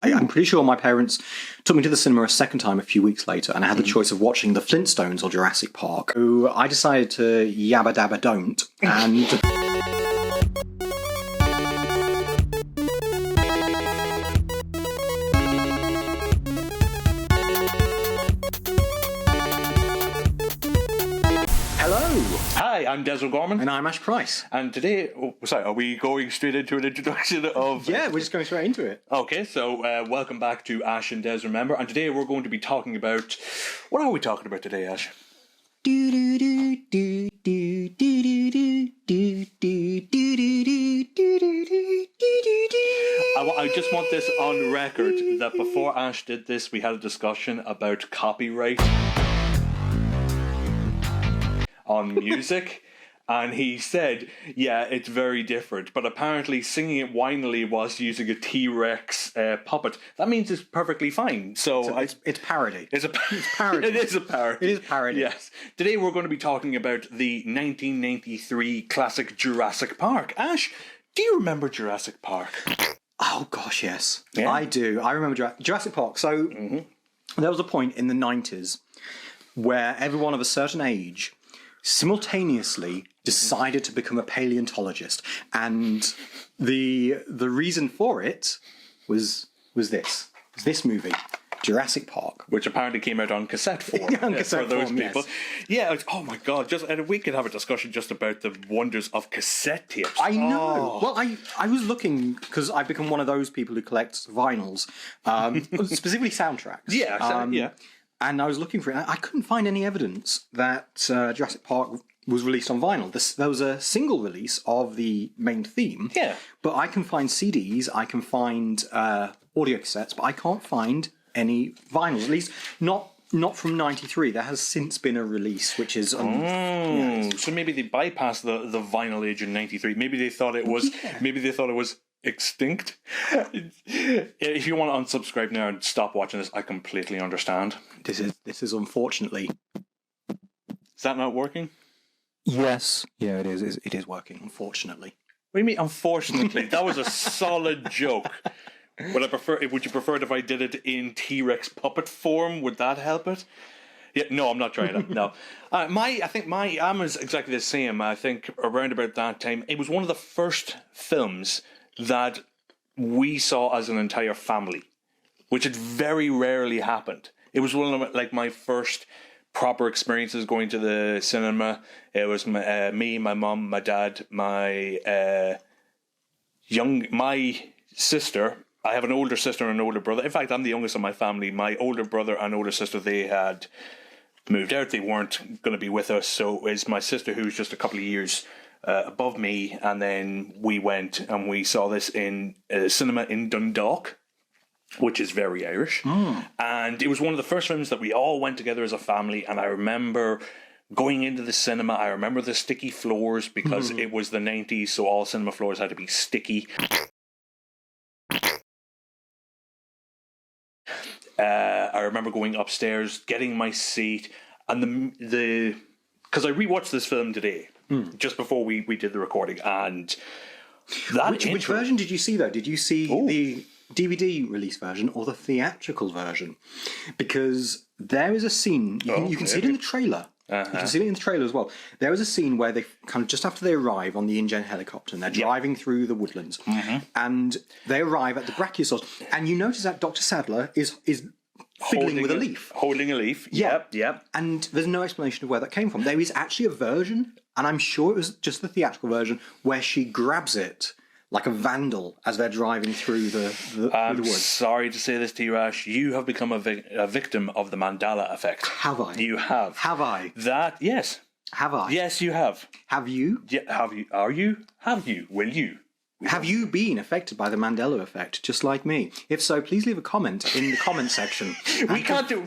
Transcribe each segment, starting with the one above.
I'm pretty sure my parents took me to the cinema a second time a few weeks later, and I had the choice of watching The Flintstones or Jurassic Park. So I decided to yabba dabba don't, and... Hi, I'm Des O'Gorman. And I'm Ash Price. And today, are we going straight into an introduction of... Yeah, we're just going straight into it. Okay, so welcome back to Ash and Des Remember. And today we're going to be talking about... What are we talking about today, Ash? I just want this on record that before Ash did this, we had a discussion about copyright on music, and he said, yeah, it's very different, but apparently singing it whinily whilst using a T-Rex puppet, that means it's perfectly fine. So it's parody. It's parody. It is a parody. It is parody. Yes. Today we're going to be talking about the 1993 classic Jurassic Park. Ash, do you remember Jurassic Park? Oh gosh, yes. Yeah? I do. I remember Jurassic Park. So there was a point in the 90s where everyone of a certain age simultaneously decided to become a paleontologist, and the reason for it was this movie, Jurassic Park, which apparently came out on cassette form. On cassette for those form, people. Yes. Yeah. Oh my God! And we could have a discussion just about the wonders of cassette tapes. I know. Well, I was looking because I've become one of those people who collects vinyls, specifically soundtracks. Yeah. Yeah. And I was looking for it. I couldn't find any evidence that Jurassic Park was released on vinyl. There was a single release of the main theme. Yeah. But I can find CDs, I can find audio cassettes, but I can't find any vinyls. At least not from '93. There has since been a release, which is... So maybe they bypassed the vinyl age in '93. Maybe they thought it was... Yeah. Maybe they thought it was extinct. If you want to unsubscribe now and stop watching this, I completely understand. This is unfortunately... Is that not working? Yes. Yeah, it is. It is working, unfortunately. What do you mean, unfortunately? That was a solid joke. Would you prefer it if I did it in T-Rex puppet form? Would that help it? Yeah, no, I'm not trying it. No, I'm exactly the same. I think around about that time, it was one of the first films that we saw as an entire family, which had very rarely happened. It was one of my first proper experiences going to the cinema. It was me, my mum, my dad, my sister. I have an older sister and an older brother. In fact, I'm the youngest of my family. My older brother and older sister, they had moved out. They weren't going to be with us. So it was my sister, who's just a couple of years above me. And then we went and we saw this in a cinema in Dundalk, which is very Irish. And it was one of the first films that we all went together as a family. And I remember going into the cinema. I remember the sticky floors because it was the 90s. So all cinema floors had to be sticky. I remember going upstairs, getting my seat, and because I rewatched this film today, just before we did the recording, and which version did you see though? Did you see the DVD release version or the theatrical version? Because there is a scene you can see it in the trailer. You can see it in the trailer as well. There is a scene where they kind of just after they arrive on the InGen helicopter and they're driving through the woodlands, and they arrive at the Brachiosaurus, and you notice that Dr. Sadler is fiddling with a leaf. Holding a leaf. Yeah. Yep. And there's no explanation of where that came from. There is actually a version, and I'm sure it was just the theatrical version, where she grabs it like a vandal as they're driving through the woods. I'm sorry to say this to you, Ash. You have become a victim of the Mandela effect. Have I? You have. Have I? Yes. Have I? Yes, you have. Have you? Yeah, have you? Are you? Have you? Will you? Have you been affected by the Mandela effect, just like me? If so, please leave a comment in the comment section. we can't do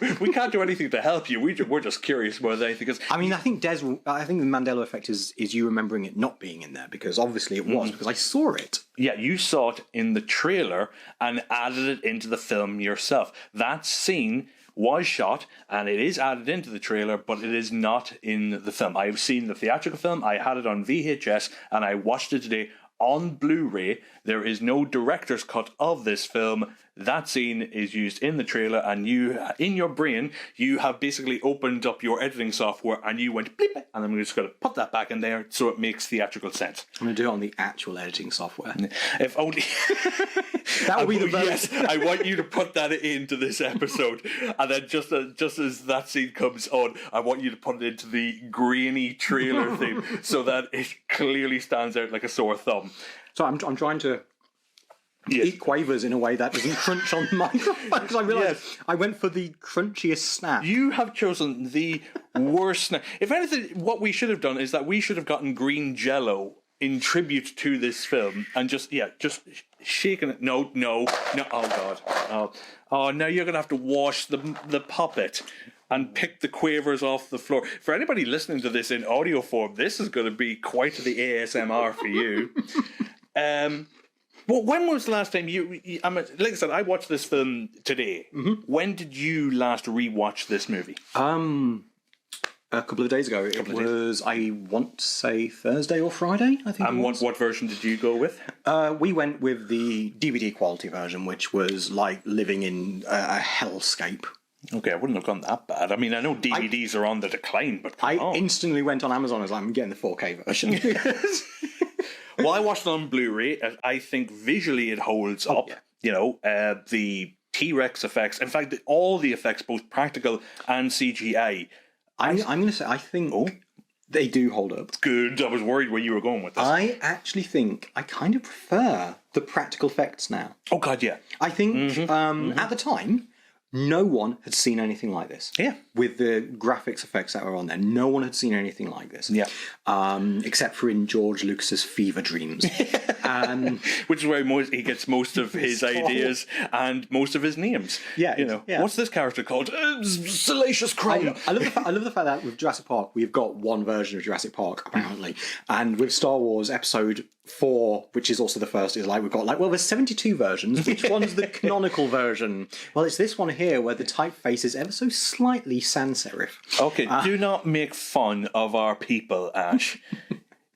anything to help you. We're just curious more than anything. I mean, I think the Mandela effect is you remembering it not being in there, because obviously it was, because I saw it. Yeah, you saw it in the trailer and added it into the film yourself. That scene was shot and it is added into the trailer, but it is not in the film. I've seen the theatrical film. I had it on VHS and I watched it today on Blu-ray. There is no director's cut of this film. that scene is used in the trailer, and you, in your brain, you have basically opened up your editing software and you went bleep, and then we're just going to put that back in there so it makes theatrical sense. I'm going to do it on the actual editing software. If only... That would be the best. Yes, I want you to put that into this episode, and then just as that scene comes on, I want you to put it into the grainy trailer thing so that it clearly stands out like a sore thumb. So I'm trying to eat quavers in a way that doesn't crunch on the microphone, because I realised I went for the crunchiest snap. You have chosen the worst snap. If anything, what we should have done is that we should have gotten green Jell-O in tribute to this film and just shaking it. No. Oh God. Oh, now you're gonna have to wash the puppet and pick the quavers off the floor. For anybody listening to this in audio form, this is going to be quite the ASMR for you. Well, when was the last time like I said, I watched this film today. Mm-hmm. When did you last rewatch this movie? A couple of days ago. It was, I want to say, Thursday or Friday, I think. And what version did you go with? We went with the DVD quality version, which was like living in a hellscape. Okay, I wouldn't have gone that bad. I mean, I know DVDs are on the decline, but I instantly went on Amazon and was like, I'm getting the 4K version. Well, I watched it on Blu-ray. I think visually it holds up. Yeah. You know, the T-Rex effects. In fact, all the effects, both practical and CGI. I'm going to say, I think they do hold up. Good. I was worried where you were going with this. I actually think I kind of prefer the practical effects now. Oh, God, yeah. I think at the time, no one had seen anything like this. Yeah. With the graphics effects that were on there, no one had seen anything like this. Yeah. Except for in George Lucas's fever dreams. Which is where he gets most of his ideas and most of his names. Yeah. You know, what's this character called? Salacious Crumb. I love the fact that with Jurassic Park, we've got one version of Jurassic Park, apparently. And with Star Wars Episode 4, which is also the first, is like, we've got there's 72 versions. Which one's the canonical version? Well, it's this one here where the typeface is ever so slightly sans serif. Okay, do not make fun of our people, Ash.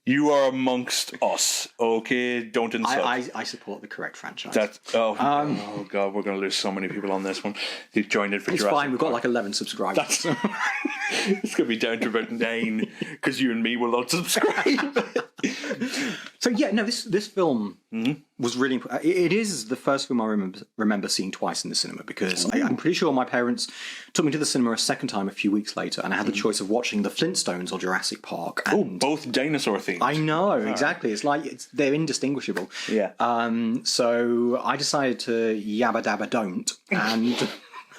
You are amongst us, okay? Don't insult. I support the correct franchise. Oh God, we're going to lose so many people on this one. They've joined in for Jurassic Park. It's fine, we've got like 11 subscribers. It's going to be down to about 9, because you and me will not subscribe. So yeah, no, this film was really... It is the first film I remember seeing twice in the cinema, because I'm pretty sure my parents took me to the cinema a second time a few weeks later, and I had the choice of watching The Flintstones or Jurassic Park. And both dinosaur themed. I know, exactly. It's like they're indistinguishable. Yeah. So I decided to yabba dabba don't, and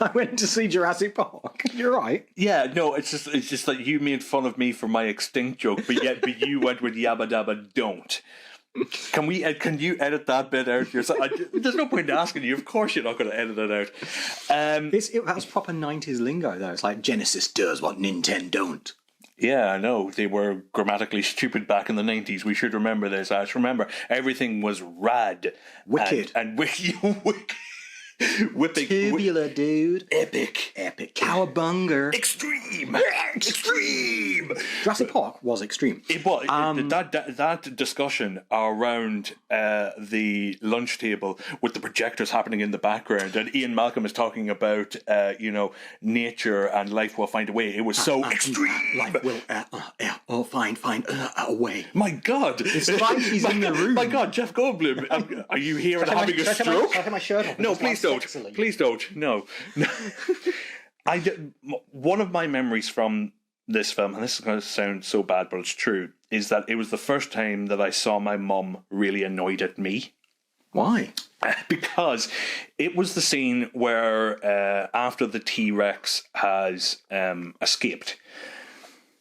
I went to see Jurassic Park. You're right. Yeah, no, it's just like you made fun of me for my extinct joke, but you went with yabba dabba don't. Can you edit that bit out yourself? There's no point in asking you. Of course you're not going to edit it out. That was proper 90s lingo, though. It's like Genesis does what Nintendo don't. Yeah, I know. They were grammatically stupid back in the 90s. We should remember this, Ash. Remember, everything was rad. Wicked. And wicked. Whipping. Tubular, dude. Epic. Cowabunga. Extreme. Jurassic Park was extreme. It was. That discussion around the lunch table with the projectors happening in the background, and Ian Malcolm is talking about, nature and life will find a way. It was so extreme. Life will find a way. My God. It's like he's in the room. My God, Jeff Goldblum, are you here and having a stroke? I'll get my shirt off. No, please don't. Please don't. No. One of my memories from this film, and this is going to sound so bad, but it's true, is that it was the first time that I saw my mum really annoyed at me. Why? Because it was the scene where after the T-Rex has escaped,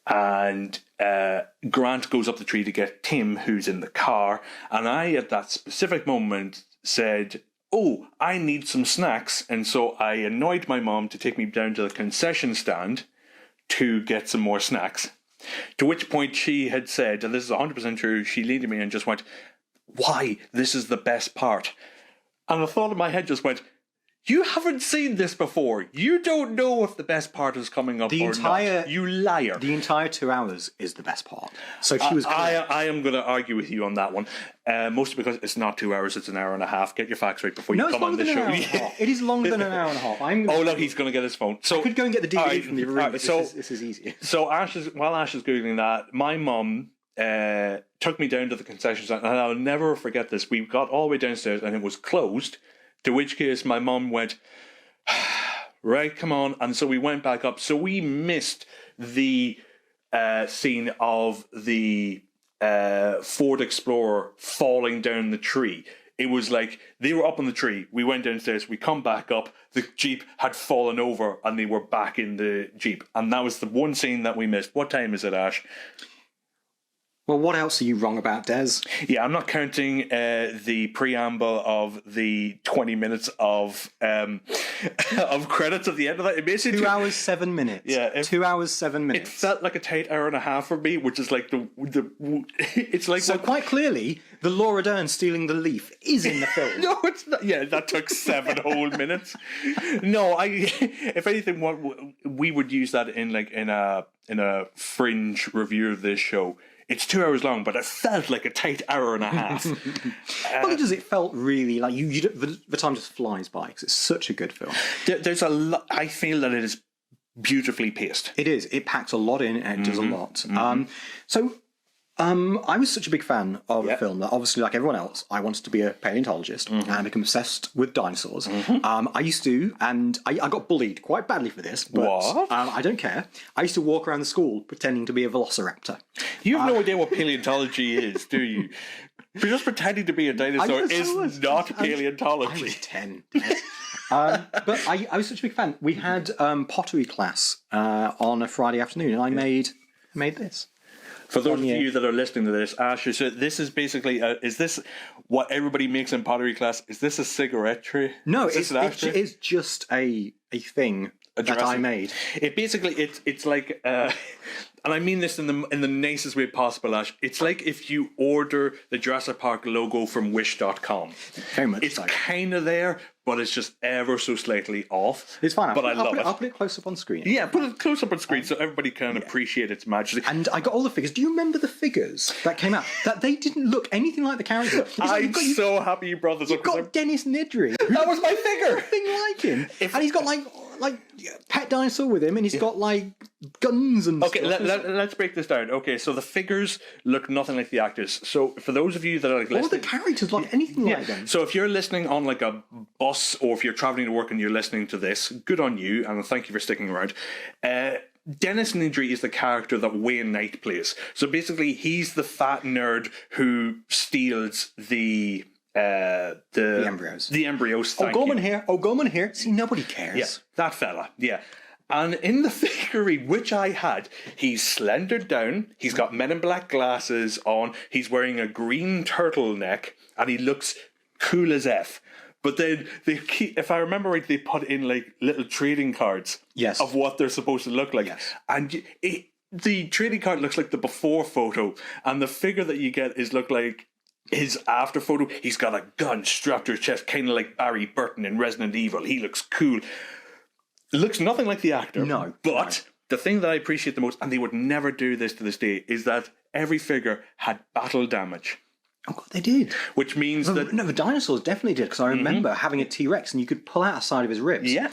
and Grant goes up the tree to get Tim, who's in the car, and I, at that specific moment, said, "Oh, I need some snacks," and so I annoyed my mom to take me down to the concession stand to get some more snacks. To which point she had said, and this is 100% true, she leaned at me and just went, "Why? This is the best part." And the thought in my head just went, You haven't seen this before. You don't know if the best part is coming up or not. You liar. The entire 2 hours is the best part. So she was correct. I am going to argue with you on that one. Mostly because it's not 2 hours, it's an hour and a half. Get your facts right before you come on the show. It is longer than an hour and a half. Look, he's going to get his phone. So I could go and get the DVD from the room, but this is easier. So while Ash is Googling that, my mum took me down to the concession stand, and I'll never forget this. We got all the way downstairs and it was closed, to which case my mum went, right, come on. And so we went back up. So we missed the scene of the Ford Explorer falling down the tree. It was like they were up on the tree. We went downstairs. We come back up. The Jeep had fallen over and they were back in the Jeep. And that was the one scene that we missed. What time is it, Ash? Well, what else are you wrong about, Des? Yeah, I'm not counting the preamble of the 20 minutes of credits at the end of that. It basically 2 hours 7 minutes. Yeah, 2 hours 7 minutes. It felt like a tight hour and a half for me, which is like it's like so quite clearly the Laura Dern stealing the leaf is in the film. No, it's not. Yeah, that took 7 whole minutes. No, if anything, what we would use that in a fringe review of this show. It's 2 hours long, but it felt like a tight hour and a half. Well, it does. It felt really like the time just flies by because it's such a good film. There's a lot. I feel that it is beautifully paced. It is. It packs a lot in and it does a lot. Mm-hmm. I was such a big fan of the film that obviously, like everyone else, I wanted to be a paleontologist and become obsessed with dinosaurs. I used to, and I got bullied quite badly for this, but I don't care. I used to walk around the school pretending to be a velociraptor. You have no idea what paleontology is, do you? Just pretending to be a dinosaur is not paleontology. I was 10. But I was such a big fan. We had pottery class on a Friday afternoon, and I made this. For those of you that are listening to this, Ash, so this is basically, is this what everybody makes in pottery class? Is this a cigarette tray? No, it's just a thing that I made. It basically, it's like, and I mean this in the nicest way possible, Ash. It's like if you order the Jurassic Park logo from Wish.com. Very much It's kind of there, but it's just ever so slightly off. It's fine. But I love it. I'll put it close up on screen. Yeah, put it close up on screen so everybody can appreciate its majesty. And I got all the figures. Do you remember the figures that came out? That they didn't look anything like the character. I'm so happy you brought this up. You've got Dennis Nedry. That was my figure. Nothing like him. And he's got like pet dinosaur with him, and he's got like guns and okay, stuff. let's break this down. Okay, so the figures look nothing like the actors. So for those of you that are like listening, all the characters look anything like them. So if you're listening on like a bus or if you're traveling to work and you're listening to this, good on you, and thank you for sticking around. Dennis Nedry is the character that Wayne Knight plays. So basically, he's the fat nerd who steals the embryos. The embryos. Gorman here. See, nobody cares. Yeah, that fella. Yeah. And in the figurine, which I had, he's slendered down. He's got Men in Black glasses on. He's wearing a green turtleneck, and he looks cool as F. But then if I remember right, they put in like little trading cards of what they're supposed to look like. Yes. And the trading card looks like the before photo, and the figure that you get is look like his after photo. He's got a gun strapped to his chest, kind of like Barry Burton in Resident Evil. He looks cool. It looks nothing like the actor. No. But the thing that I appreciate the most, and they would never do this to this day, is that every figure had battle damage. Oh, God, they did. Which means that... No, the dinosaurs definitely did, because I remember having a T-Rex and you could pull out a side of his ribs. Yeah.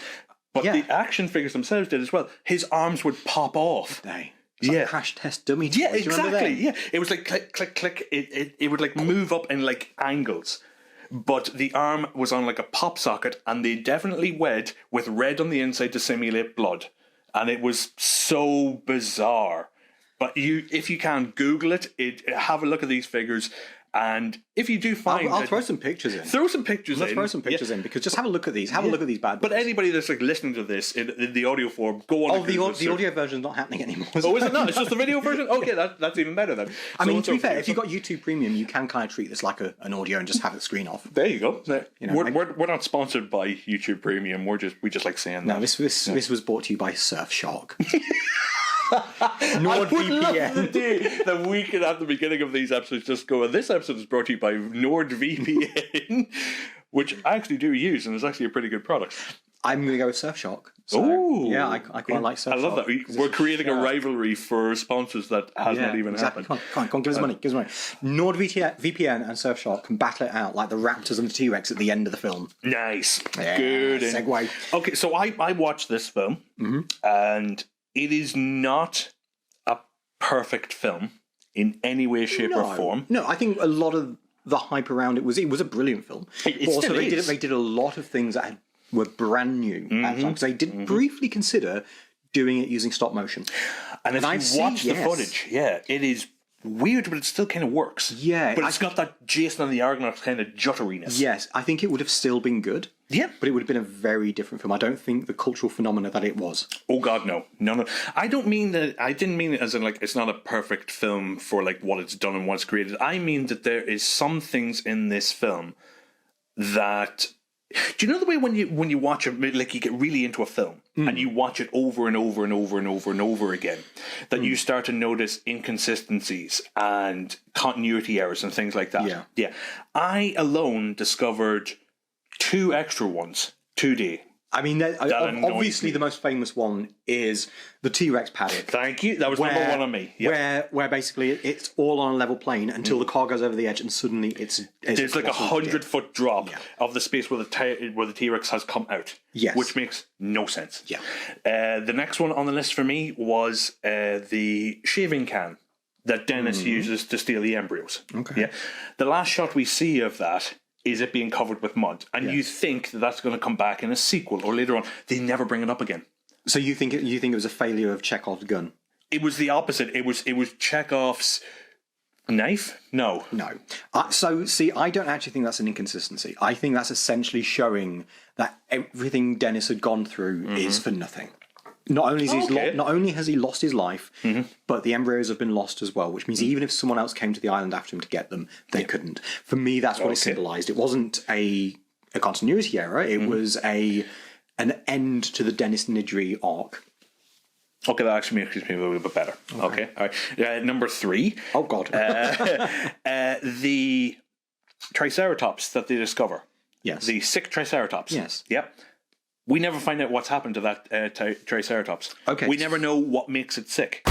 But the action figures themselves did as well. His arms would pop off. It's like Crash Test Dummy toys. Yeah, exactly. Yeah, it was like click, click, click. It would like move up in like angles. But the arm was on like a pop socket, and they definitely wed with red on the inside to simulate blood. And it was so bizarre. But if you can Google it, have a look at these figures. And if you do find... I'll throw some pictures in. Let's throw some pictures in, because just have a look at these. Have a look at these bad boys. But anybody that's like listening to this in the audio form, go on. Oh, the audio version's not happening anymore. Oh, is it not? It's just the video version? Okay, that's even better then. I mean, to be fair, if you've got YouTube Premium, you can kind of treat this like an audio and just have the screen off. There you go. We're not sponsored by YouTube Premium. We just like saying that. No, this was brought to you by Surfshark. NordVPN. I would love the day that we could at the beginning of these episodes just go, and this episode is brought to you by NordVPN. which I actually do use, and it's actually a pretty good product. I'm going to go with Surfshock. So, Ooh. yeah, I quite like Surfshock. I love that. We're creating a rivalry for sponsors that has not even happened. Come on, give us money. NordVPN and Surfshock can battle it out like the Raptors and the T-Rex at the end of the film. Nice. Yeah, Good. segue. Okay, so I watched this film, and it is not a perfect film in any way, shape, or form. No, I think a lot of the hype around it was a brilliant film. It also they did a lot of things that were brand new at the time, because they did briefly consider doing it using stop motion. And if you watch the footage, it is weird, but it still kind of works. Yeah. But it's got that Jason and the Argonauts kind of jutteriness. Yes, I think it would have still been good. Yeah. But it would have been a very different film. I don't think the cultural phenomena that it was. Oh, God, no. No. I didn't mean it as in, like, it's not a perfect film for, like, what it's done and what it's created. I mean that there is some things in this film that... Do you know the way when you watch it, like you get really into a film and you watch it over and over and over and over and over again, that you start to notice inconsistencies and continuity errors and things like that. Yeah. I alone discovered 2 extra ones today. I mean, obviously the most famous one is the T-Rex paddock. Thank you. That was number 1 on me. Yep. Where basically it's all on a level plane until the car goes over the edge, and suddenly there's like 100-foot drop of the space where the T-Rex has come out. Yes, which makes no sense. Yeah. The next one on the list for me was the shaving can that Dennis uses to steal the embryos. Okay. Yeah. The last shot we see of that is it being covered with mud, and you think that's going to come back in a sequel or later on. They never bring it up again. So you think it was a failure of Chekhov's gun? It was the opposite. It was Chekhov's knife. No. So see, I don't actually think that's an inconsistency. I think that's essentially showing that everything Dennis had gone through is for nothing. Not only has he lost his life, but the embryos have been lost as well, which means even if someone else came to the island after him to get them, they couldn't. For me, that's what it symbolised. It wasn't a continuity error. It was an end to the Dennis Nedry arc. Okay, that actually makes me a little bit better. Okay. All right. Number 3. Oh, God. The Triceratops that they discover. Yes. The sick Triceratops. Yes. Yep. We never find out what's happened to that Triceratops. Okay. We never know what makes it sick.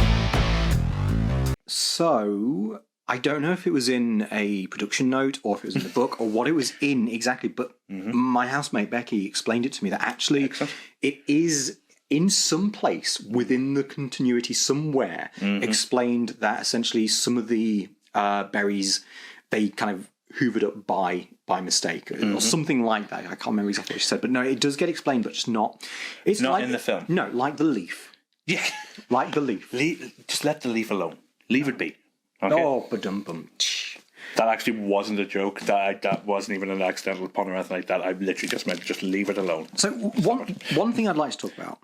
So, I don't know if it was in a production note or if it was in the book or what it was in exactly, but my housemate Becky explained it to me that actually it is in some place within the continuity somewhere explained that essentially some of the berries, they kind of hoovered up by mistake or something like that. I can't remember exactly what she said, but no, it does get explained, but just not. It's not like, in the film. No, like the leaf. Yeah, like the leaf. Just let the leaf alone. Leave it be. Okay? Oh, ba-dum-bum. That actually wasn't a joke. That wasn't even an accidental pun or anything like that. I literally just meant just leave it alone. So one thing I'd like to talk about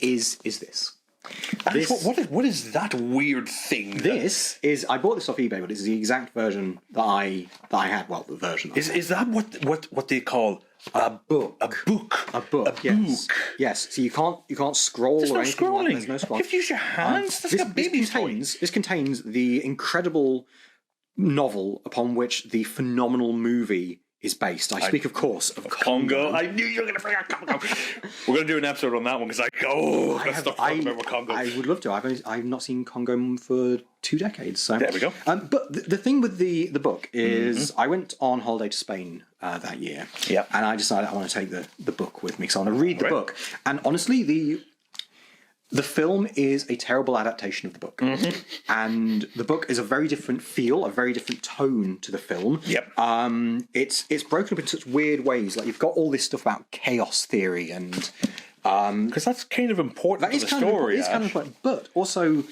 is this. What is that weird thing? This is, I bought this off eBay, but it's the exact version that I had. Well, the version. Is that what they call a book? A book. A book. Yes. Book. Yes. So you can't scroll There's or no anything. Scrolling. There's no scrolling. You have to use your hands. This contains the incredible novel upon which the phenomenal movie is based. I speak, of course, of Congo. I knew you were going to bring up Congo. We're going to do an episode on that one because about Congo. I would love to. I've not seen Congo for 2 decades. So there we go. But the thing with the book is, I went on holiday to Spain that year. Yeah. And I decided I want to take the book with me because I want to read the book. And honestly, the film is a terrible adaptation of the book. And the book is a very different feel, a very different tone to the film. Yep. It's broken up in such weird ways. Like, you've got all this stuff about chaos theory and... Because that's kind of important for the story. It's kind of important. But also,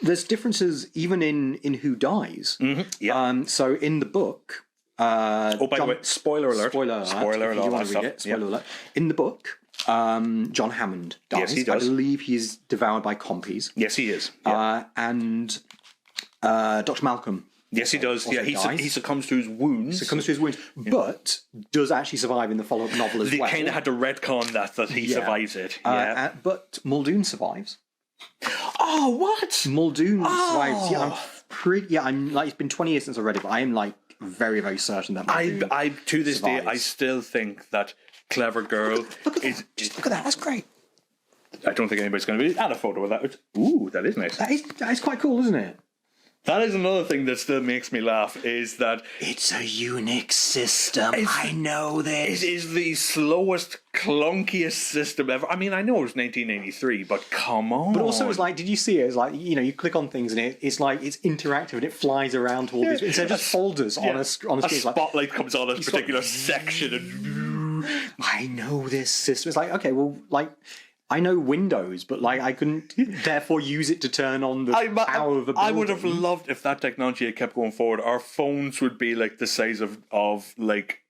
there's differences even in who dies. Yeah. So in the book... by the way, spoiler alert. Spoiler alert. Spoiler alert. If you want to read it, spoiler alert. In the book... John Hammond dies. Yes, he does. I believe he's devoured by compies. Yes, he is. Yeah. And Dr. Malcolm. Yes, he does. Yeah, he succumbs to his wounds. But does actually survive in the follow-up novel as well. They kind of had to retcon that he survives it. Yeah. But Muldoon survives. Oh, what? Muldoon survives. Yeah, I'm like, it's been 20 years since I read it, but I am like very, very certain that I to this day, survives. I still think that Clever Girl is. Just look at that. That's great. I don't think anybody's going to be. Add a photo of that. Ooh, that is nice. That is quite cool, isn't it? That is another thing that still makes me laugh, is that It's a Unix system. I know this. it is the slowest, clunkiest system ever. I mean, I know it was 1983, but come on. But also, it's like, did you see it? It's like, you click on things and it's like it's interactive and it flies around to all these instead of just folders on a screen. A spotlight comes on a particular section and I know this system. It's like, okay, well, like, I know Windows, but like I couldn't therefore use it to turn on the power of a building. I would have loved if that technology had kept going forward. Our phones would be like the size of like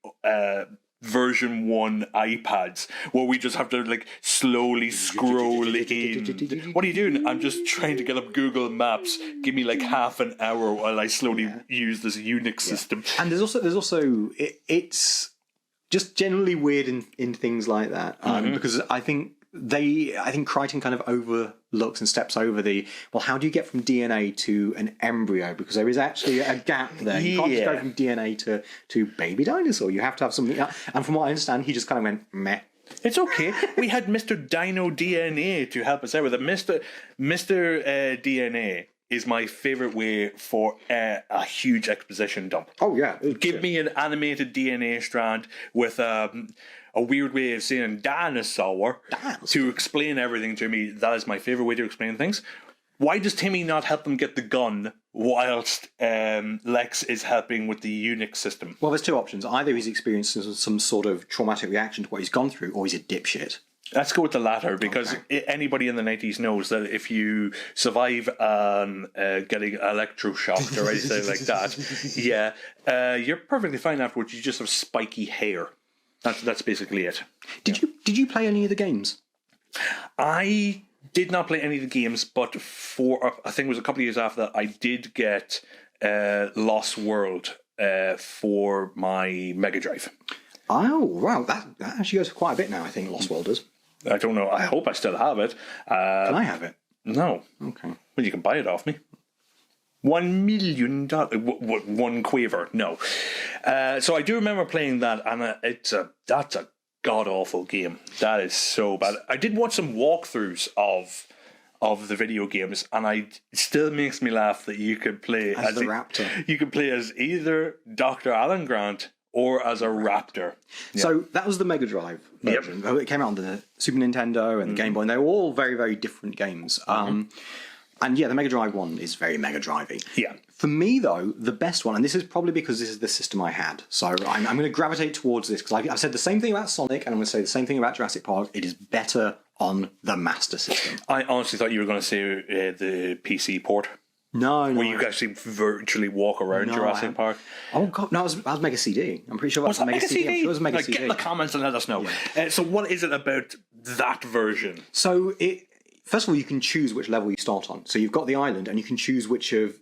version 1 iPads, where we just have to like slowly scroll in. What are you doing? I'm just trying to get up Google Maps. Give me like half an hour while I slowly use this Unix system. And there's also it's just generally weird in things like that because I think Crichton kind of overlooks and steps over how do you get from DNA to an embryo? Because there is actually a gap there. You can't just go from DNA to baby dinosaur. You have to have something. And from what I understand, he just kind of went, meh. It's okay. We had Mr. Dino DNA to help us out with it. Mr. DNA is my favourite way for a huge exposition dump. Oh, yeah. Give me an animated DNA strand with a weird way of saying dinosaur to explain everything to me. That is my favourite way to explain things. Why does Timmy not help them get the gun whilst Lex is helping with the Unix system? Well, there's two options. Either he's experienced some sort of traumatic reaction to what he's gone through, or he's a dipshit. Let's go with the latter, because anybody in the 90s knows that if you survive getting electroshocked or anything like that, you're perfectly fine afterwards. You just have spiky hair. That's basically it. Did you play any of the games? I did not play any of the games, but I think it was a couple of years after that, I did get Lost World for my Mega Drive. Oh, wow. That actually goes for quite a bit now, I think, Lost World does. I don't know. I hope I still have it. Can I have it? No. Okay. Well, you can buy it off me. $1 million. One quaver. No. So I do remember playing that, and that's a god-awful game. That is so bad. I did watch some walkthroughs of the video games, and it still makes me laugh that you could play as the Raptor. You could play as either Dr. Alan Grant or as a raptor. So that was the Mega Drive version. Yep. It came out on the Super Nintendo and the Game Boy, and they were all very, very different games. And yeah, the Mega Drive one is very Mega Drive-y. Yeah. For me, though, the best one, and this is probably because this is the system I had, so I'm going to gravitate towards this, because I've said the same thing about Sonic, and I'm going to say the same thing about Jurassic Park. It is better on the Master System. I honestly thought you were going to say the PC port. No. Where you actually virtually walk around Jurassic Park. Oh, God. No, that was Mega CD. I'm pretty sure that was Mega CD. I'm sure it was Mega CD. Get in the comments and let us know. Yeah. So what is it about that version? So first of all, you can choose which level you start on. So you've got the island, and you can choose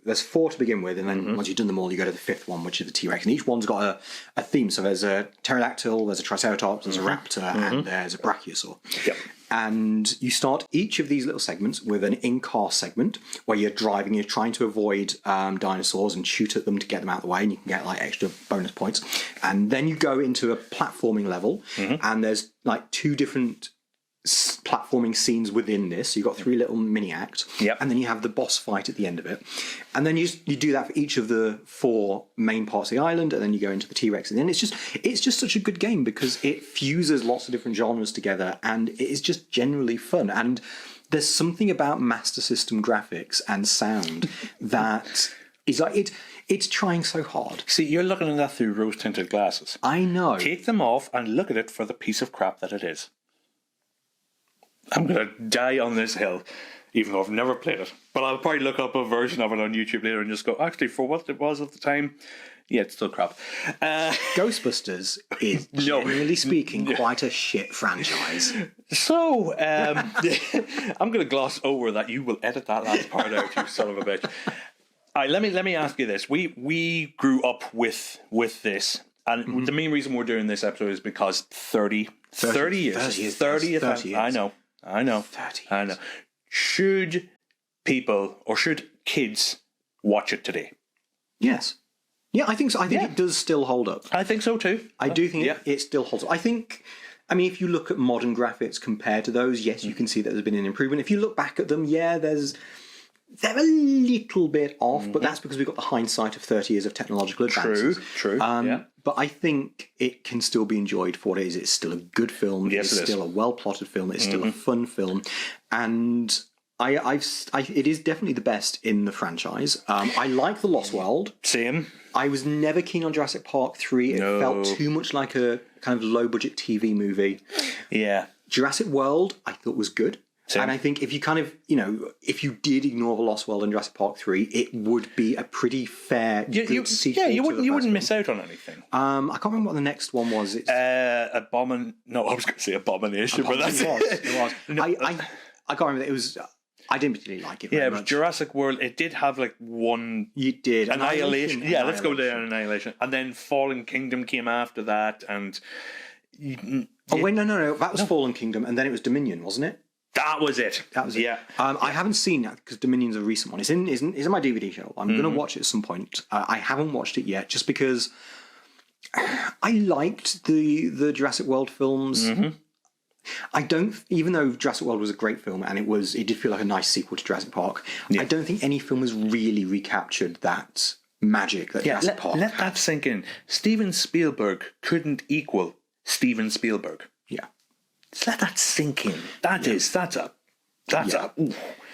there's 4 to begin with, and then once you've done them all, you go to the 5th one, which is the T-Rex. And each one's got a theme. So there's a pterodactyl, there's a triceratops, there's a raptor, and there's a brachiosaur. Yep. And you start each of these little segments with an in-car segment where you're driving, you're trying to avoid dinosaurs and shoot at them to get them out of the way, and you can get like extra bonus points. And then you go into a platforming level, and there's like 2 different platforming scenes within this. So you've got 3 little mini acts, and then you have the boss fight at the end of it, and then you do that for each of the 4 main parts of the island, and then you go into the T-Rex, and then it's just such a good game because it fuses lots of different genres together, and it is just generally fun. And there's something about Master System graphics and sound that is like it's trying so hard. See, you're looking at that through rose-tinted glasses. I know. Take them off and look at it for the piece of crap that it is. I'm going to die on this hill, even though I've never played it. But I'll probably look up a version of it on YouTube later and just go, actually, for what it was at the time, yeah, it's still crap. Ghostbusters is, generally speaking, quite a shit franchise. So, I'm going to gloss over that. You will edit that last part out, you son of a bitch. All right, let me ask you this. We grew up with this. And the main reason we're doing this episode is because 30 years. 30th. I know. 30 years. I know. Should people or should kids watch it today? Yes. Yeah, I think so. I think it does still hold up. I think so too. I do think it still holds up. I think, I mean, if you look at modern graphics compared to those, yes, you can see that there's been an improvement. If you look back at them, they're a little bit off, but that's because we've got the hindsight of 30 years of technological advances. True. But I think it can still be enjoyed for what it is. It's still a good film. Yes, it's still a well-plotted film. It's still a fun film. And it is definitely the best in the franchise. I like The Lost World. Same. I was never keen on Jurassic Park 3. It felt too much like a kind of low-budget TV movie. Yeah. Jurassic World, I thought was good. Same. And I think if you kind of, if you did ignore The Lost World and Jurassic Park 3, it would be a pretty fair, good sequel. Yeah, you wouldn't miss out on anything. I can't remember what the next one was. It's No, I was going to say Abomination, but that's it was. No, I can't remember. It was. I didn't particularly like it. Yeah, much. Jurassic World. It did have like one. You did Annihilation. Yeah, let's go down Annihilation, and then Fallen Kingdom came after that, and. Wait, no. That was Fallen Kingdom, and then it was Dominion, wasn't it? That was it. Yeah. I haven't seen that because Dominion's a recent one. It's in my DVD show. I'm going to watch it at some point. I haven't watched it yet just because I liked the Jurassic World films. I don't, even though Jurassic World was a great film and it did feel like a nice sequel to Jurassic Park. I don't think any film has really recaptured that magic that Jurassic Park let had. that sink in. Steven Spielberg couldn't equal Steven Spielberg. Yeah. Just let that sink in. That's a. Ooh.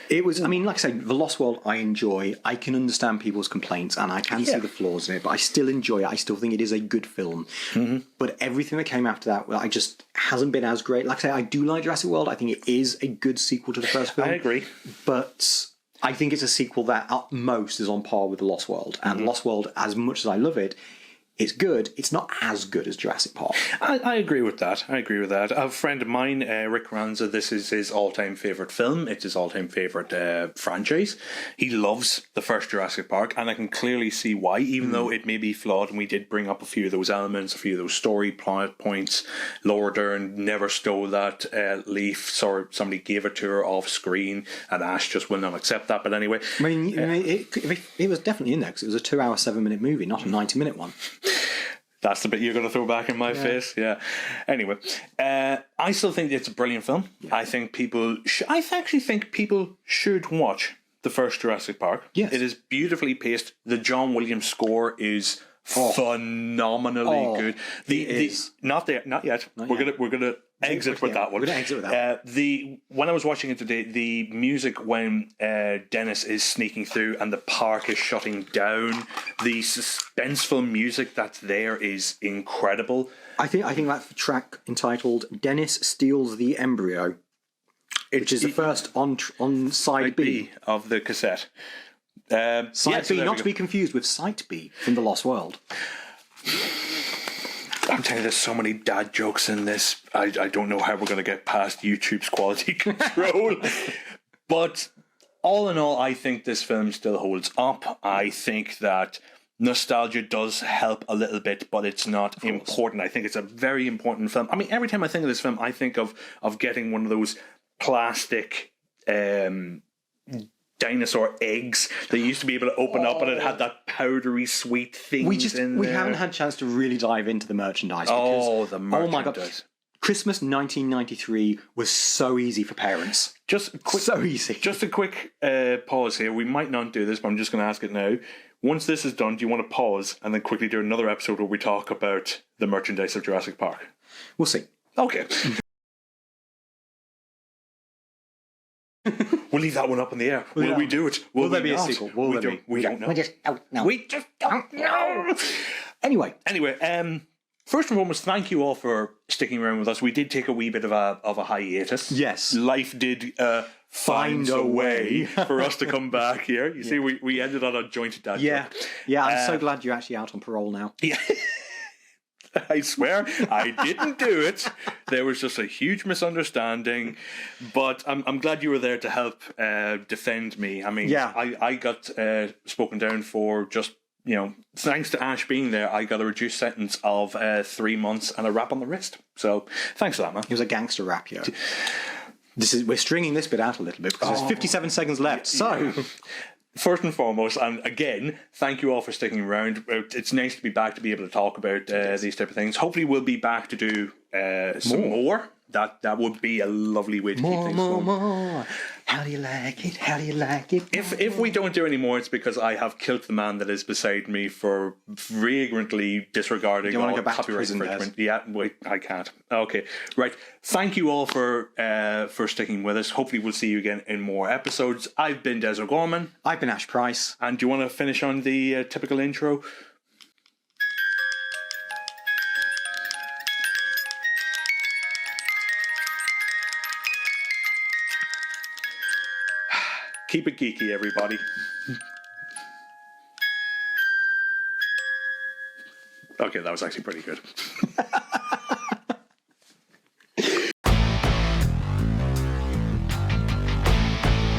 It was, I mean, like I say, The Lost World I enjoy. I can understand people's complaints and I can see the flaws in it, but I still enjoy it. I still think it is a good film. But everything that came after that, I just hasn't been as great. Like I say, I do like Jurassic World. I think it is a good sequel to the first film. I agree. But I think it's a sequel that at most is on par with The Lost World. And Lost World, as much as I love it, it's good. It's not as good as Jurassic Park. I agree with that. A friend of mine, Rick Ranza, this is his all-time favourite film. It's his all-time favourite franchise. He loves the first Jurassic Park, and I can clearly see why, even though it may be flawed, and we did bring up a few of those elements, a few of those story plot points. Laura Dern never stole that leaf, so somebody gave it to her off-screen, and Ash just will not accept that. But anyway... I mean, it was definitely in there, because it was a 2-hour, 7-minute movie, not a 90-minute one. That's the bit you're going to throw back in my face. Yeah. Anyway, I still think it's a brilliant film. Yeah. I think I actually think people should watch the first Jurassic Park. Yes. It is beautifully paced. The John Williams score is phenomenally good. Not yet. We're gonna exit with that one. We're gonna exit with that. When I was watching it today, the music when Dennis is sneaking through and the park is shutting down, the suspenseful music that's there is incredible. I think that's the track entitled "Dennis Steals the Embryo," which is the first on side B of the cassette. Side B, not to be confused with Site B from The Lost World. I'm telling you, there's so many dad jokes in this. I don't know how we're going to get past YouTube's quality control. But all in all, I think this film still holds up. I think that nostalgia does help a little bit, but it's not important. I think it's a very important film. I mean, every time I think of this film, I think of getting one of those plastic... dinosaur eggs that you used to be able to open up, and it had that powdery sweet thing. We haven't had a chance to really dive into the merchandise. Because, the merchandise! Oh my god! Christmas 1993 was so easy for parents. So easy. Just a quick pause here. We might not do this, but I'm just going to ask it now. Once this is done, do you want to pause and then quickly do another episode where we talk about the merchandise of Jurassic Park? We'll see. Okay. We'll leave that one up in the air. Will we do it? Will there be a sequel? We don't know. We just don't know. We just don't know. Anyway, first and foremost, thank you all for sticking around with us. We did take a wee bit of a hiatus. Yes. Life did find a way for us to come back here. You see, we ended on a joint dad joke. Yeah, I'm so glad you're actually out on parole now. Yeah. I swear I didn't do it. There was just a huge misunderstanding, but I'm glad you were there to help defend me. I mean, I got spoken down for just, thanks to Ash being there, I got a reduced sentence of 3 months and a rap on the wrist. So thanks for that, man. It was a gangster rap, yo. We're stringing this bit out a little bit because there's 57 seconds left. So first and foremost, and again, thank you all for sticking around. It's nice to be back to be able to talk about these type of things. Hopefully, we'll be back to do some more. That would be a lovely way to keep things going. More. How do you like it? How do you like it? If we don't do any more, it's because I have killed the man that is beside me for flagrantly disregarding all copyright infringement. Yeah, wait, I can't. Okay, right. Thank you all for sticking with us. Hopefully, we'll see you again in more episodes. I've been Des O'Gorman. I've been Ash Price. And do you want to finish on the typical intro? Keep it geeky, everybody. Okay, that was actually pretty good.